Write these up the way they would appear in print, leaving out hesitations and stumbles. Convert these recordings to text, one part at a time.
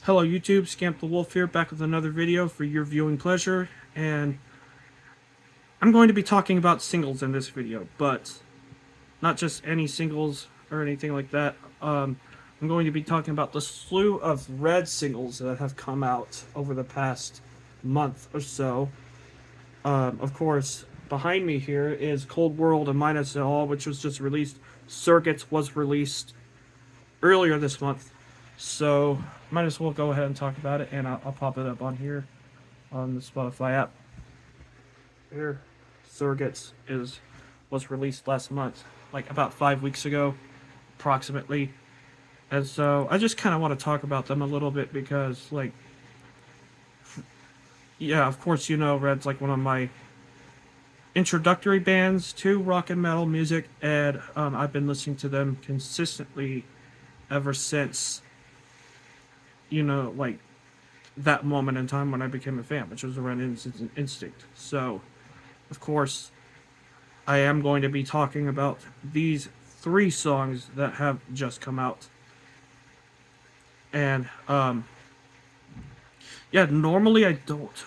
Hello YouTube, Scamp the Wolf here, back with another video for your viewing pleasure, and I'm going to be talking about singles in this video, but not just any singles or anything like that. I'm going to be talking about the slew of red singles that have come out over the past month or so. Of course, behind me here is Cold World and Minus It All, which was just released. Surrogates was released earlier this month, so might as well go ahead and talk about it, and I'll pop it up on here on the Spotify app. Here, Surrogates was released last month, like about 5 weeks ago, approximately. And so I just kind of want to talk about them a little bit because, like, yeah, of course, Red's like one of my introductory bands to rock and metal music, and I've been listening to them consistently ever since, like that moment in time when I became a fan, which was around Instinct. So, of course, I am going to be talking about these 3 songs that have just come out. And, yeah, normally I don't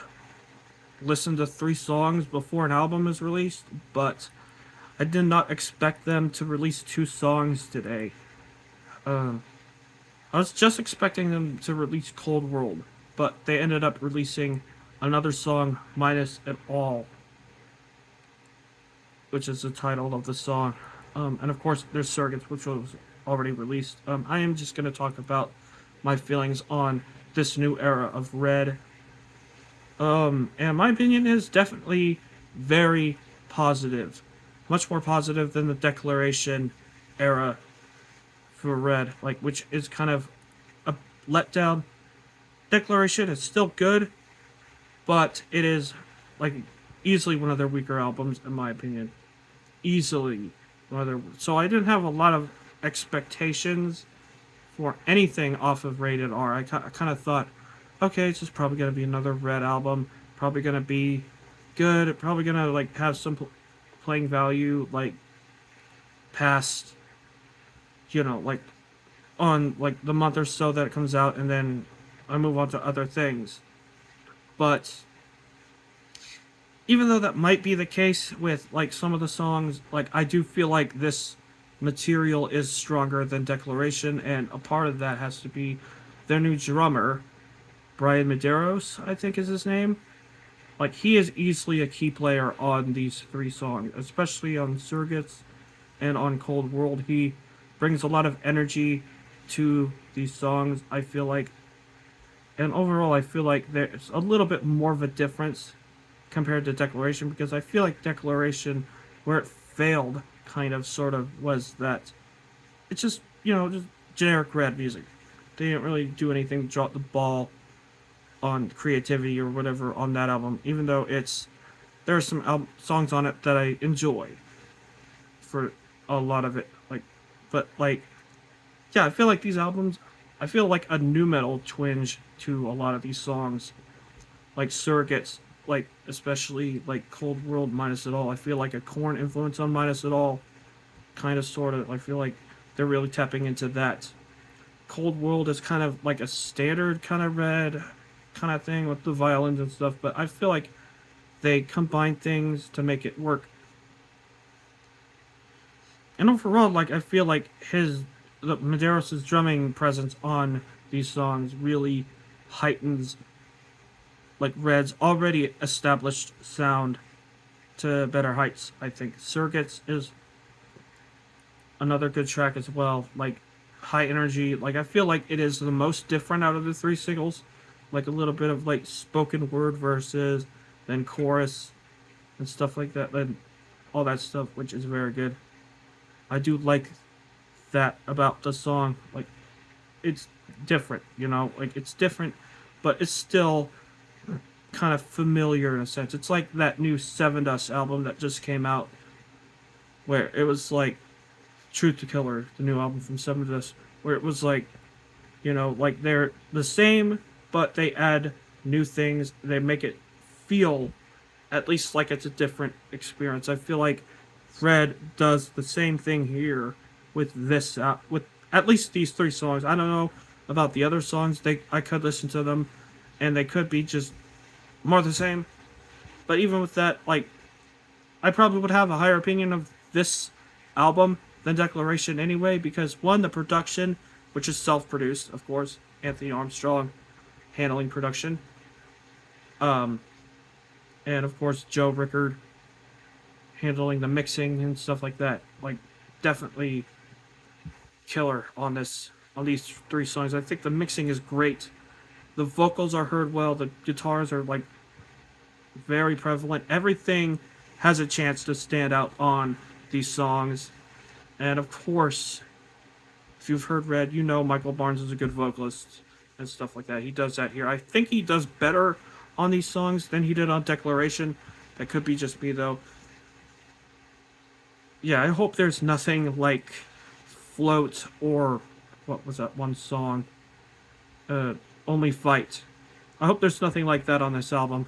listen to 3 songs before an album is released, but I did not expect them to release 2 songs today. I was just expecting them to release Cold World, but they ended up releasing another song, Minus It All, which is the title of the song. And of course, there's Surrogates, which was already released. I am just going to talk about my feelings on this new era of Red. And my opinion is definitely very positive. Much more positive than the Declaration era for Red, like, which is kind of a letdown. Declaration is still good, but it is, like, easily one of their weaker albums, in my opinion. Easily one of their... So I didn't have a lot of expectations for anything off of Rated R. I kind of thought, okay, it's just probably going to be another Red album, probably going to be good, probably going to, like, have some playing value, like, past, like, on, like, the month or so that it comes out, and then I move on to other things. But even though that might be the case with, like, some of the songs, like, I do feel like this material is stronger than Declaration, and a part of that has to be their new drummer, Brian Medeiros, I think is his name. Like, he is easily a key player on these 3 songs, especially on Surrogates and on Cold World. He brings a lot of energy to these songs, I feel like. And overall, I feel like there's a little bit more of a difference compared to Declaration, because I feel like Declaration, where it failed, kind of, sort of, was that it's just, just generic Red music. They didn't really do anything to drop the ball on creativity or whatever on that album, even though there are some songs on it that I enjoy for a lot of it, but yeah, I feel like these albums, I feel like a nu metal twinge to a lot of these songs, like Surrogates, like, especially, like, Cold World, Minus It All. I feel like a Korn influence on Minus It All, kind of, sort of. I feel like they're really tapping into that. Cold World is kind of like a standard kind of Red kind of thing with the violins and stuff, but I feel like they combine things to make it work. And overall, like, I feel like Medeiros' drumming presence on these songs really heightens, like, Red's already established sound to better heights, I think. Surrogates is another good track as well, like, high energy. Like, I feel like it is the most different out of the 3 singles, like a little bit of, like, spoken word verses, then chorus and stuff like that, then all that stuff, which is very good. I do like that about the song. Like, it's different, like, it's different, but it's still kind of familiar in a sense. It's like that new Seven Dust album that just came out, where it was like Truth to Killer, the new album from Seven Dust, where it was like, like, they're the same, but they add new things. They make it feel at least like it's a different experience. I feel like Red does the same thing here with this, with at least these 3 songs. I don't know about the other songs. I could listen to them, and they could be just more the same. But even with that, like, I probably would have a higher opinion of this album than Declaration anyway, because one, the production, which is self-produced, of course, Anthony Armstrong handling production, um, and of course Joe Rickard handling the mixing and stuff like that. Like, definitely killer on these three songs. I think the mixing is great. The vocals are heard well. The guitars are like very prevalent. Everything has a chance to stand out on these songs. And of course, if you've heard Red, you know Michael Barnes is a good vocalist and stuff like that. He does that here. I think he does better on these songs than he did on Declaration. That could be just me though. Yeah, I hope there's nothing like Float or what was that one song? Only Fight. I hope there's nothing like that on this album.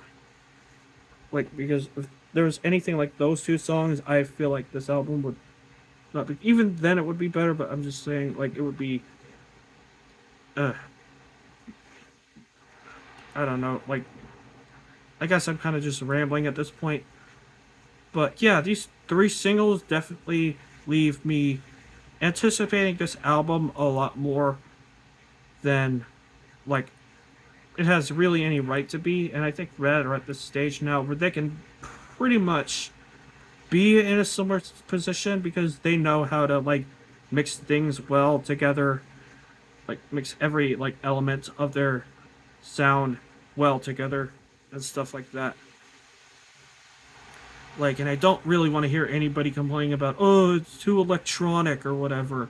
Like, because if there was anything like those two songs, I feel like this album would not be. Even then, it would be better. But I'm just saying, like, it would be. I don't know. Like, I guess I'm kind of just rambling at this point. But yeah, these three singles definitely leave me anticipating this album a lot more than, like, it has really any right to be. And I think Red are at this stage now where they can pretty much be in a similar position because they know how to, like, mix things well together, like mix every like element of their sound well together and stuff like that. Like, and I don't really want to hear anybody complaining about, oh, it's too electronic or whatever,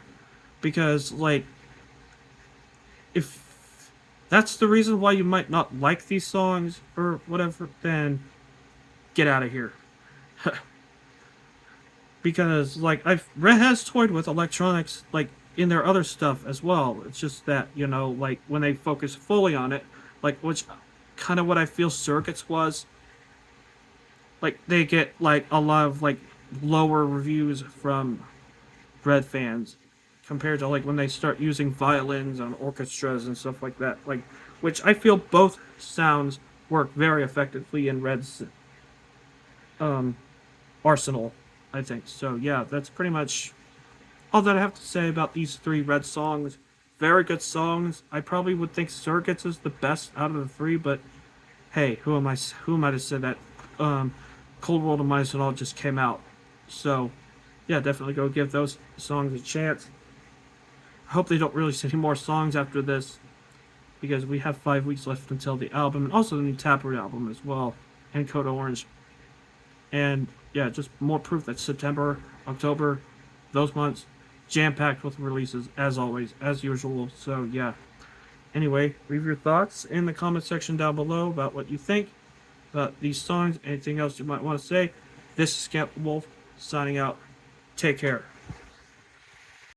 because, like, if that's the reason why you might not like these songs or whatever, then get out of here. Because, like, Red has toyed with electronics, like, in their other stuff as well. It's just that, you know, like, when they focus fully on it, like, which kind of what I feel Surrogates was, like, they get, like, a lot of, like, lower reviews from Red fans compared to, like, when they start using violins on orchestras and stuff like that, like, which I feel both sounds work very effectively in Red's arsenal, I think. So yeah, that's pretty much all that I have to say about these three Red songs. Very good songs. I probably would think Surrogates is the best out of the three, but hey, who am I? Who am I to say that? Cold World of Mice and All just came out, so yeah, definitely go give those songs a chance. I hope they don't release any more songs after this, because we have 5 weeks left until the album, and also the new Taproot album as well, and Code Orange. And yeah, just more proof that September, October, those months, jam-packed with releases, as always, as usual. So yeah. Anyway, leave your thoughts in the comment section down below about what you think about these songs, anything else you might want to say. This is Scamp Wolf, signing out. Take care.